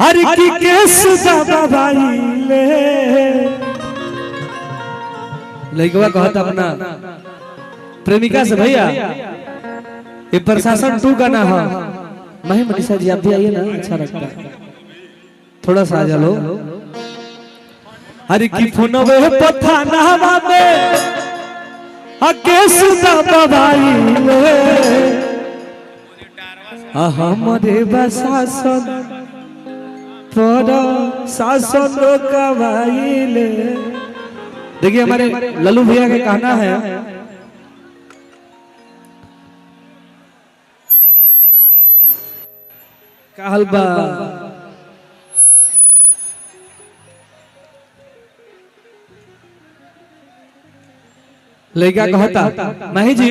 हर की केस दबाइले लइकवा कहता अपना प्रेमिका से भैया ये प्रशासन 2 गाना है। नहीं मनीषा जी आप भी आइए ना, अच्छा लगता है, थोड़ा सा आ जाओ। हर की फोनवे पथाना में केस दबाइले हमरे बशासन पर शासन कबाइले। देखिए हमारे लल्लू भैया का कहना है कहलबा लड़का कहता नहीं जी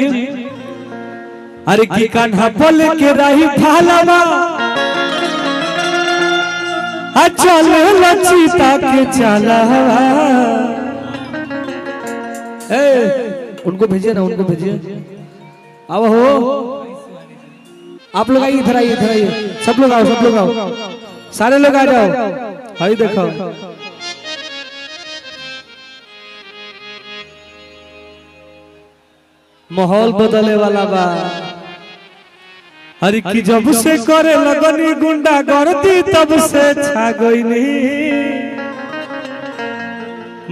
अरे की कान्हा बोल के रही भालवा चल लचीता के चला। उनको भेजिए ना, उनको भेजिए। अब हो आप लोग आइए, इधर आइए, इधर आइए, सब लोग आओ, सब लोग आओ, सारे लोग आ जाओ। हाई देखो माहौल बदले वाला बा। हर की जब से करे लगनी गुंडा गर्दी तब से छा गईनी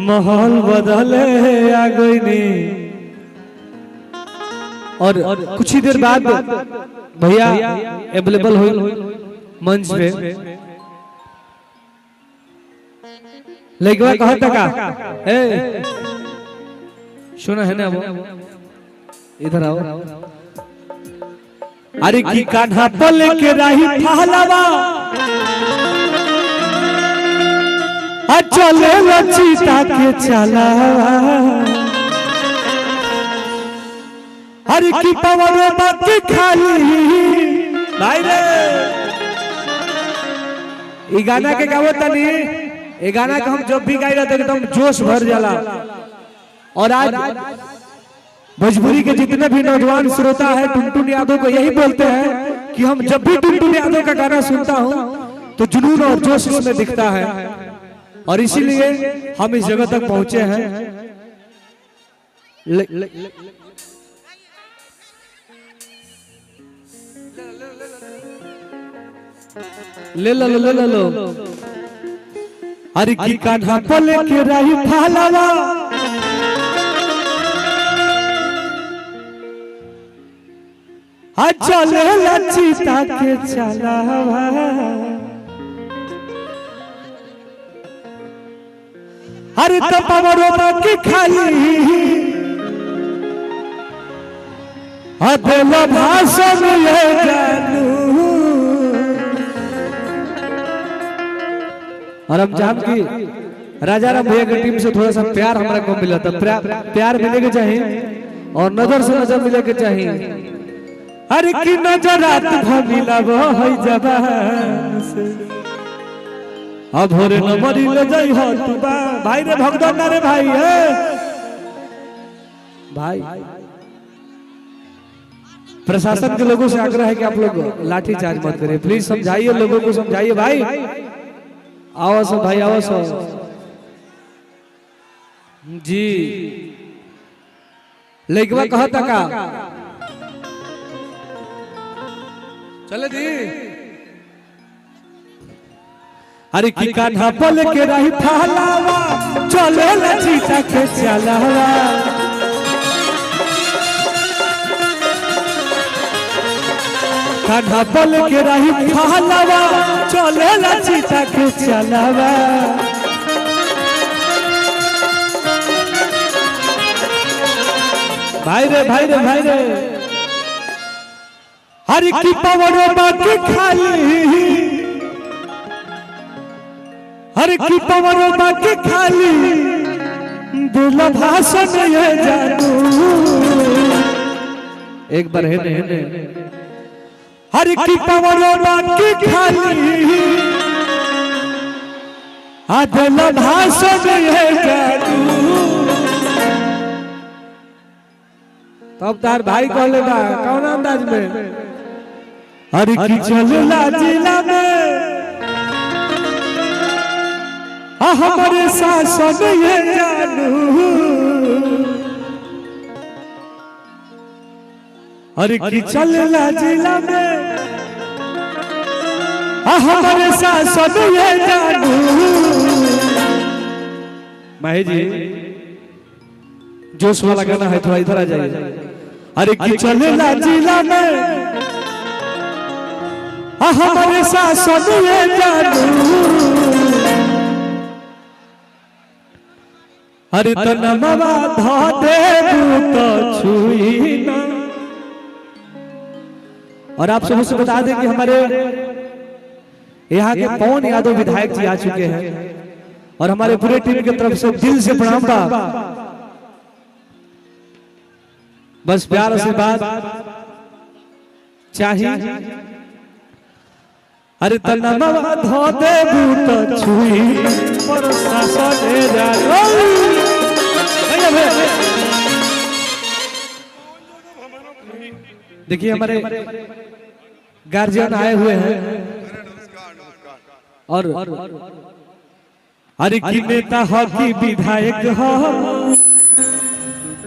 माहौल बदले आ गईनी। और कुछ ही देर बाद भैया अवेलेबल हुई मंच पे। लइकवा कहता का ए सुना है ना, वो इधर आओ। अरे की कान्हा बोल के रही भालवा चले लचीता के चला। हर की पवन बाकी खाली भाई रे ई गाना के गावो तनी। ये गाना का हम जब भी गाई रहते एकदम जोश भर जाला। और आज भोजपुरी के जितने भी नौजवान श्रोता है टुनटुन यादव को यही बोलते हैं कि हम जब भी टुनटुन यादव का गाना सुनता हूं तो जुनून और जोश इसमें दिखता है। और इसीलिए हम इस जगह तक पहुंचे हैं। ले लो ले लो लो। अरे की कान्हा बोल के रही भालवा चले लचीता के चला। अरे तो पवरो बाकी खाली अदल भाषण ले जानू। और हम जान की राजा राम भैया की टीम से थोड़ा सा प्यार हमारा को मिला था। प्यार मिले के चाहिए और नजर से नजर मिले के चाहिए। अरे की नजरात भमिला वो है जबान से अब होरे न मरी ले जाई हो तू भाई रे भगदन ना रे भाई है भाई। प्रशासन के लोगों से आग्रह है कि आप लोग लाठी चार्ज मत करिए प्लीज, समझाइए लोगों को, समझाइए भाई। आओ सो भाई, आओ सो जी। लइकवा कहता का चले दी। अरे की कान्हा बोल के रही भालवा चले लचीता के चला। कान्हा बोल के रही भालवा चले लचीता के चला। भाई रे भाई रे भाई रे हर की पवनो बाकी खाली हर की पवनो बाकी खाली दिल भाषण ये जानू। एक बार है ने हर की पवनो बाकी खाली दिल भाषण ये जानू। तब तार भाई कहले बा कौन अंदाज में। हर की चलला जिला में हमारे शासन ये जानू अरे की चलेला जिला में हमारे शासन ये जानू। माही जी जोश वाला गाना है, थोड़ा इधर आ जाइए। अरे की चलेला जिला में हमारे शासन ये जानू। अरे तनमवा धा देबू तो छुई ना। और आप सबसे बता दें कि हमारे यहाँ के पवन यादव विधायक जी आ चुके हैं और हमारे पूरे टीम की तरफ से दिल से प्रणाम बा। बस प्यार आशीर्वाद चाहिए। अरे तनमवा धा देबू तो छुई पर शासन जानो। देखिए हमारे गार्जियन आए हुए हैं और अरे की नेता हो कि विधायक हो,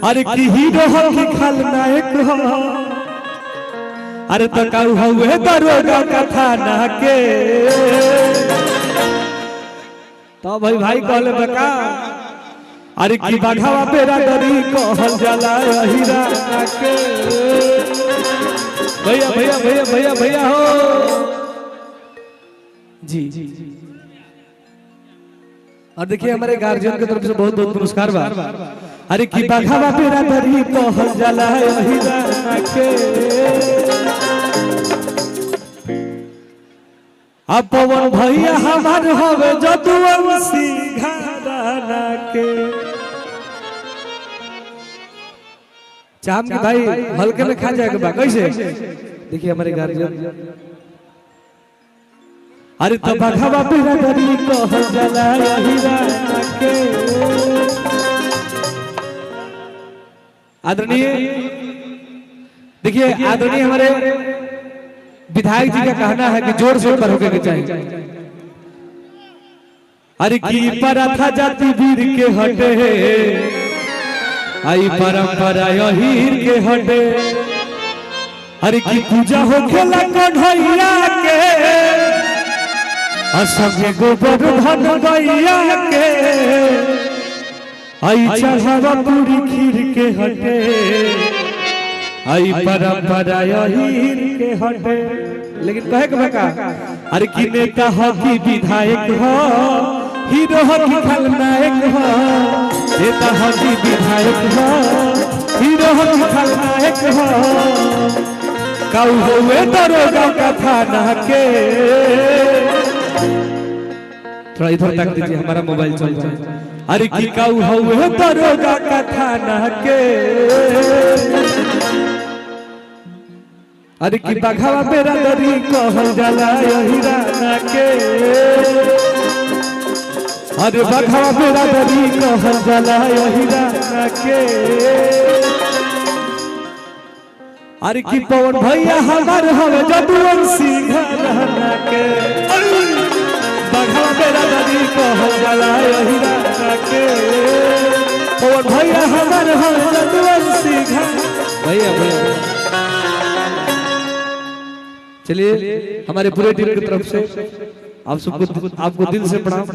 अरे की हीरो हो कि खलनायक हो। अरे तो कहू हुए दरोगा का थाना के तो भाई कहले बका। अरे की बाघावा पेरा दरी कहल जाला हीरा के। भैया भैया भैया भैया भैया हो जी। और देखिए हमारे गार्जियन की तरफ से बहुत बहुत पुरस्कार बा। अरे की बाघावा पेरा दरी कहल जाला हीरा के। अब पवन भैया हमार हवे जदुवंशी घराना के। चाम की भाई हल्के में खा जाएगा बा कैसे। देखिए हमारे गार्जियन। अरे तो बाघावा पेरा दरी कहल जाला हीरा के। आदरणीय देखिए आदरणीय हमारे विधायक जी का कहना है कि जोर शोर पर होके चाहिए। अरे की परथा जाति वीर के हटे आई परंपरा हीर के हटे। अरे की पूजा हो खेला कन्हैया के असंगे गोबर धन गैया के। आई चढ़ावा पूरी खीर के हटे आई परंपरा हीर के हटे। लेकिन कहे के बका। अरे की नेता हो कि विधायक हो, हीरो हो कि खलनायक हो। नेता हो कि विधायक हो, हीरो हो कि खलनायक हो। काऊ हुए दरोगा का थाना के। थोड़ा इधर तक दीजिए हमारा मोबाइल चल रहा है। अरे की काऊ हुए दरोगा का थाना के। अरे की बाघावा पेरा दरी कहल जाला हीरा के। अरे बाघावा पेरा दरी कहल जाला हीरा के। अरे की पवन भैया हमार हवे जदुवंशी घराना के। बाघावा पेरा दरी कहल जाला हीरा के। पवन भैया हमार हवे जदुवंशी भैया भैया। चलिए हमारे पूरे टीम की तरफ से आप सबको आपको दिल से प्रणाम।